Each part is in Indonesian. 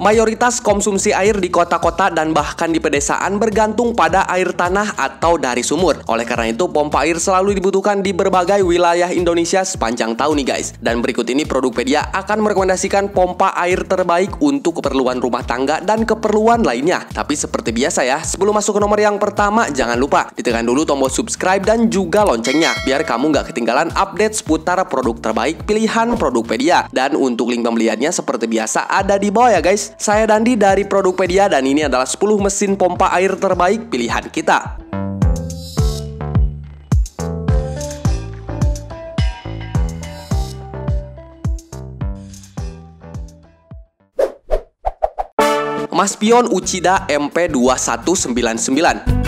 Mayoritas konsumsi air di kota-kota dan bahkan di pedesaan bergantung pada air tanah atau dari sumur. Oleh karena itu, pompa air selalu dibutuhkan di berbagai wilayah Indonesia sepanjang tahun nih guys. Dan berikut ini Produkpedia akan merekomendasikan pompa air terbaik untuk keperluan rumah tangga dan keperluan lainnya. Tapi seperti biasa ya, sebelum masuk ke nomor yang pertama, jangan lupa ditekan dulu tombol subscribe dan juga loncengnya biar kamu nggak ketinggalan update seputar produk terbaik pilihan Produkpedia. Dan untuk link pembeliannya seperti biasa ada di bawah ya guys. Saya Dandi dari Produkpedia dan ini adalah 10 mesin pompa air terbaik pilihan kita. Maspion Uchida MP2199.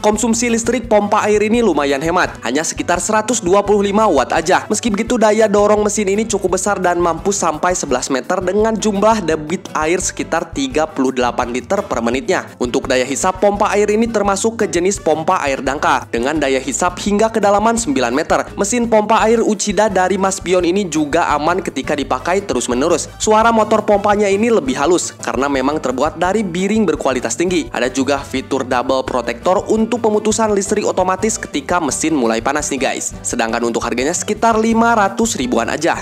Konsumsi listrik pompa air ini lumayan hemat, hanya sekitar 125 watt aja. Meski begitu, daya dorong mesin ini cukup besar dan mampu sampai 11 meter dengan jumlah debit air sekitar 38 liter per menitnya. Untuk daya hisap, pompa air ini termasuk ke jenis pompa air dangka dengan daya hisap hingga kedalaman 9 meter. Mesin pompa air Uchida dari Maspion ini juga aman ketika dipakai terus-menerus. Suara motor pompanya ini lebih halus karena memang terbuat dari biring berkualitas tinggi. Ada juga fitur double protector untuk pemutusan listrik otomatis ketika mesin mulai panas nih guys. Sedangkan untuk harganya sekitar 500 ribuan aja.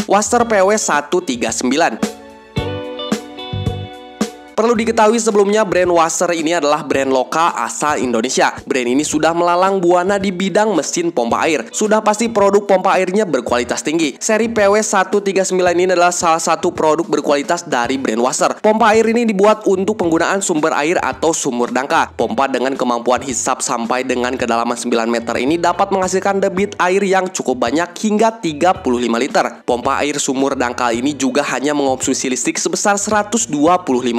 Waster PW 139. Perlu diketahui sebelumnya brand Waster ini adalah brand lokal asal Indonesia. Brand ini sudah melalang buana di bidang mesin pompa air. Sudah pasti produk pompa airnya berkualitas tinggi. Seri PW 139 ini adalah salah satu produk berkualitas dari brand Waster. Pompa air ini dibuat untuk penggunaan sumber air atau sumur dangkal. Pompa dengan kemampuan hisap sampai dengan kedalaman 9 meter ini dapat menghasilkan debit air yang cukup banyak hingga 35 liter. Pompa air sumur dangkal ini juga hanya mengonsumsi listrik sebesar 125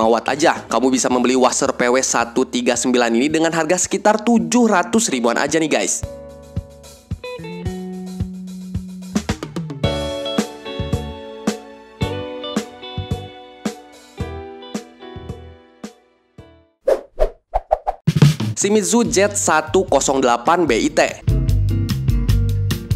watt aja. Kamu bisa membeli Waster PW 139 ini dengan harga sekitar 700 ribuan aja nih guys. Shimizu Z108 BIT.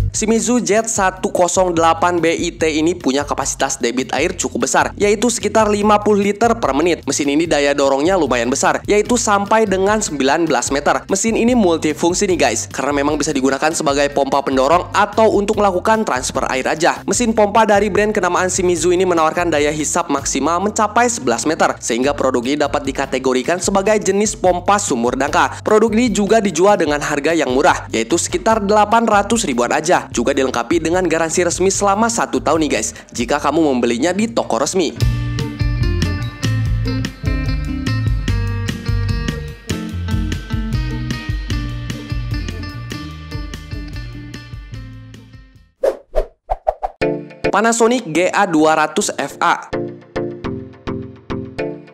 Shimizu Z108 BIT ini punya kapasitas debit air cukup besar, yaitu sekitar 50 liter per menit. Mesin ini daya dorongnya lumayan besar, yaitu sampai dengan 19 meter. Mesin ini multifungsi nih guys, karena memang bisa digunakan sebagai pompa pendorong atau untuk melakukan transfer air aja. Mesin pompa dari brand kenamaan Shimizu ini menawarkan daya hisap maksimal mencapai 11 meter, sehingga produk ini dapat dikategorikan sebagai jenis pompa sumur dangkal. Produk ini juga dijual dengan harga yang murah, yaitu sekitar 800 ribuan aja. Juga dilengkapi dengan garansi resmi selama 1 tahun nih guys, jika kamu membelinya di toko resmi. Panasonic GA200FA.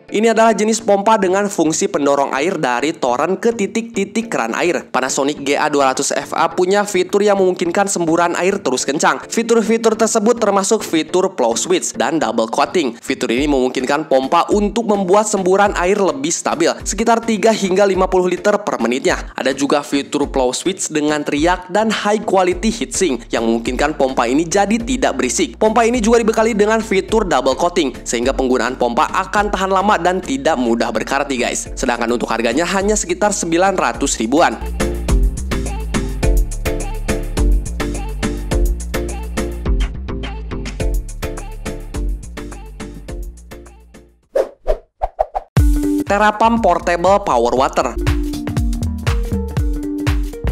Ini adalah jenis pompa dengan fungsi pendorong air dari toren ke titik-titik keran air. Panasonic GA200FA punya fitur yang memungkinkan semburan air terus kencang. Fitur-fitur tersebut termasuk fitur flow switch dan double coating. Fitur ini memungkinkan pompa untuk membuat semburan air lebih stabil, sekitar 3 hingga 50 liter per menitnya. Ada juga fitur flow switch dengan teriak dan high quality heatsink yang memungkinkan pompa ini jadi tidak berisik. Pompa ini juga dibekali dengan fitur double coating, sehingga penggunaan pompa akan tahan lama dan tidak mudah berkarat nih guys. Sedangkan untuk harganya hanya sekitar 900 ribuan. Therapam Portable Power Water.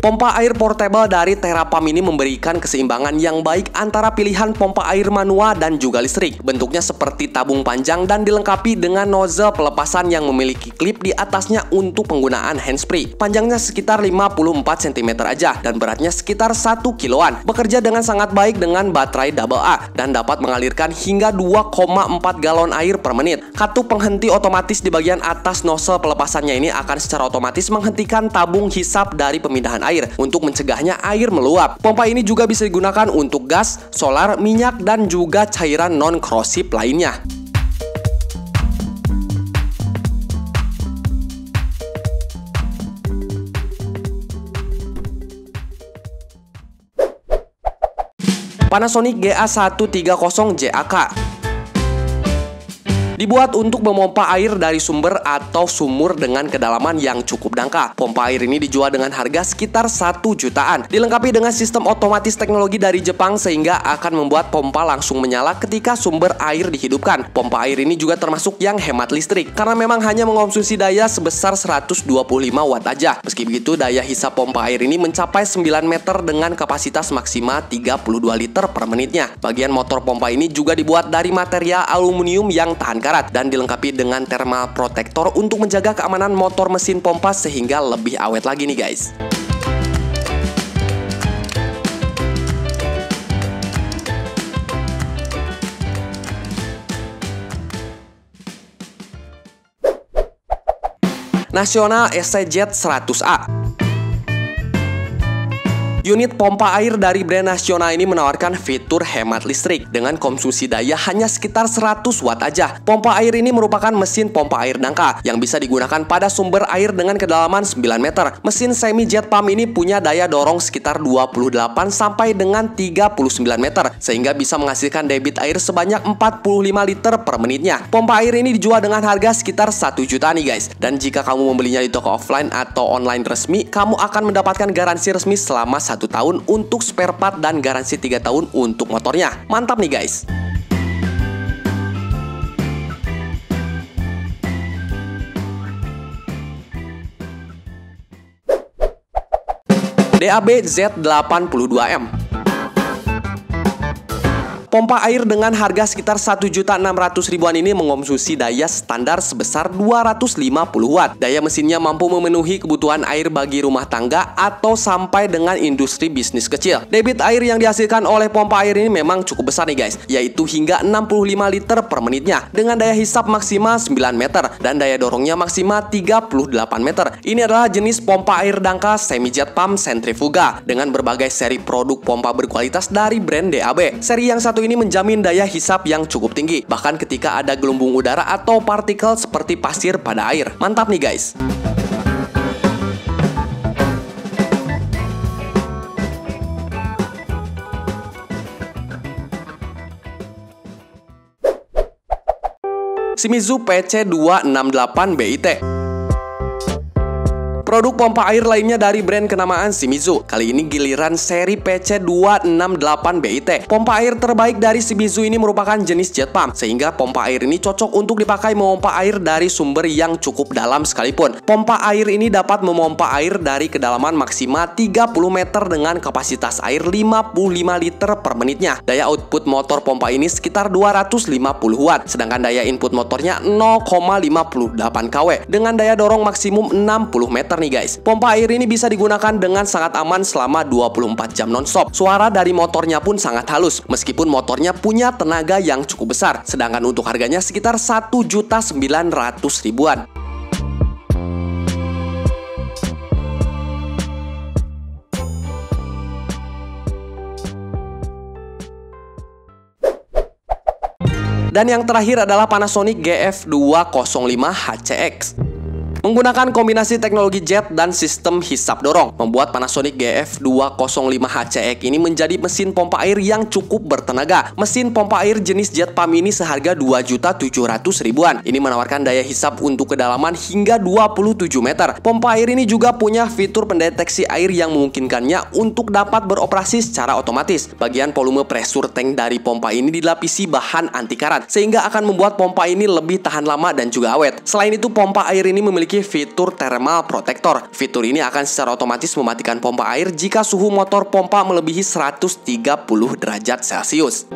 Pompa air portable dari Therapam ini memberikan keseimbangan yang baik antara pilihan pompa air manual dan juga listrik. Bentuknya seperti tabung panjang dan dilengkapi dengan nozzle pelepasan yang memiliki klip di atasnya untuk penggunaan handsfree. Panjangnya sekitar 54 cm aja dan beratnya sekitar 1 kiloan. Bekerja dengan sangat baik dengan baterai AA dan dapat mengalirkan hingga 2,4 galon air per menit. Katup penghenti otomatis di bagian atas nozzle pelepasannya ini akan secara otomatis menghentikan tabung hisap dari pemindahan air untuk mencegahnya air meluap. Pompa ini juga bisa digunakan untuk gas, solar, minyak, dan juga cairan non-korosif lainnya. Panasonic GA130JAK dibuat untuk memompa air dari sumber atau sumur dengan kedalaman yang cukup dangkal. Pompa air ini dijual dengan harga sekitar 1 jutaan. Dilengkapi dengan sistem otomatis teknologi dari Jepang sehingga akan membuat pompa langsung menyala ketika sumber air dihidupkan. Pompa air ini juga termasuk yang hemat listrik karena memang hanya mengkonsumsi daya sebesar 125 watt aja. Meski begitu, daya hisap pompa air ini mencapai 9 meter dengan kapasitas maksimal 32 liter per menitnya. Bagian motor pompa ini juga dibuat dari material aluminium yang tahan karat dan dilengkapi dengan thermal protector untuk menjaga keamanan motor mesin pompa sehingga lebih awet lagi nih guys. Nasional SCZ 100A. Unit pompa air dari brand nasional ini menawarkan fitur hemat listrik dengan konsumsi daya hanya sekitar 100 watt aja. Pompa air ini merupakan mesin pompa air dangkal yang bisa digunakan pada sumber air dengan kedalaman 9 meter. Mesin semi jet pump ini punya daya dorong sekitar 28 sampai dengan 39 meter sehingga bisa menghasilkan debit air sebanyak 45 liter per menitnya. Pompa air ini dijual dengan harga sekitar 1 juta nih guys. Dan jika kamu membelinya di toko offline atau online resmi, kamu akan mendapatkan garansi resmi selama 1 tahun untuk spare part dan garansi 3 tahun untuk motornya. Mantap nih guys. DAB Z82M. Pompa air dengan harga sekitar 1.600.000-an ini mengkonsumsi daya standar sebesar 250 watt. Daya mesinnya mampu memenuhi kebutuhan air bagi rumah tangga atau sampai dengan industri bisnis kecil. Debit air yang dihasilkan oleh pompa air ini memang cukup besar nih guys, yaitu hingga 65 liter per menitnya dengan daya hisap maksimal 9 meter dan daya dorongnya maksimal 38 meter. Ini adalah jenis pompa air dangkal semi jet pump sentrifuga dengan berbagai seri produk pompa berkualitas dari brand DAB. Seri yang satu ini menjamin daya hisap yang cukup tinggi, bahkan ketika ada gelembung udara atau partikel seperti pasir pada air. Mantap nih guys. Shimizu PC268BIT. Produk pompa air lainnya dari brand kenamaan Shimizu. Kali ini giliran seri PC268BIT. Pompa air terbaik dari Shimizu ini merupakan jenis jet pump, sehingga pompa air ini cocok untuk dipakai memompa air dari sumber yang cukup dalam sekalipun. Pompa air ini dapat memompa air dari kedalaman maksimal 30 meter dengan kapasitas air 55 liter per menitnya. Daya output motor pompa ini sekitar 250 watt, sedangkan daya input motornya 0,58 kW dengan daya dorong maksimum 60 meter nih guys. Pompa air ini bisa digunakan dengan sangat aman selama 24 jam nonstop. Suara dari motornya pun sangat halus, meskipun motornya punya tenaga yang cukup besar. Sedangkan untuk harganya sekitar 1.900.000-an. Dan yang terakhir adalah Panasonic GF205HCX. Menggunakan kombinasi teknologi jet dan sistem hisap dorong, membuat Panasonic GF205HCX ini menjadi mesin pompa air yang cukup bertenaga. Mesin pompa air jenis jet pump ini seharga 2.700.000-an. Ini menawarkan daya hisap untuk kedalaman hingga 27 meter. Pompa air ini juga punya fitur pendeteksi air yang memungkinkannya untuk dapat beroperasi secara otomatis. Bagian volume pressure tank dari pompa ini dilapisi bahan anti karat, sehingga akan membuat pompa ini lebih tahan lama dan juga awet. Selain itu, pompa air ini memiliki fitur thermal protector. Fitur ini akan secara otomatis mematikan pompa air jika suhu motor pompa melebihi 130 derajat Celcius.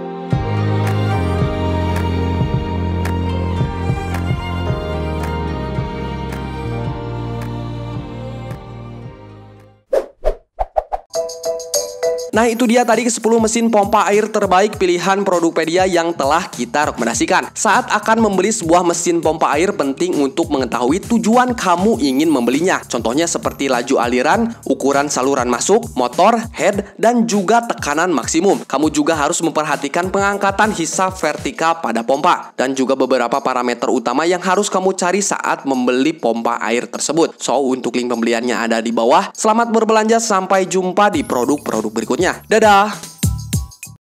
Nah, itu dia tadi ke-10 mesin pompa air terbaik pilihan Produkpedia yang telah kita rekomendasikan. Saat akan membeli sebuah mesin pompa air, penting untuk mengetahui tujuan kamu ingin membelinya. Contohnya seperti laju aliran, ukuran saluran masuk, motor, head, dan juga tekanan maksimum. Kamu juga harus memperhatikan pengangkatan hisap vertikal pada pompa, dan juga beberapa parameter utama yang harus kamu cari saat membeli pompa air tersebut. So, untuk link pembeliannya ada di bawah. Selamat berbelanja, sampai jumpa di produk-produk berikutnya. Dadah!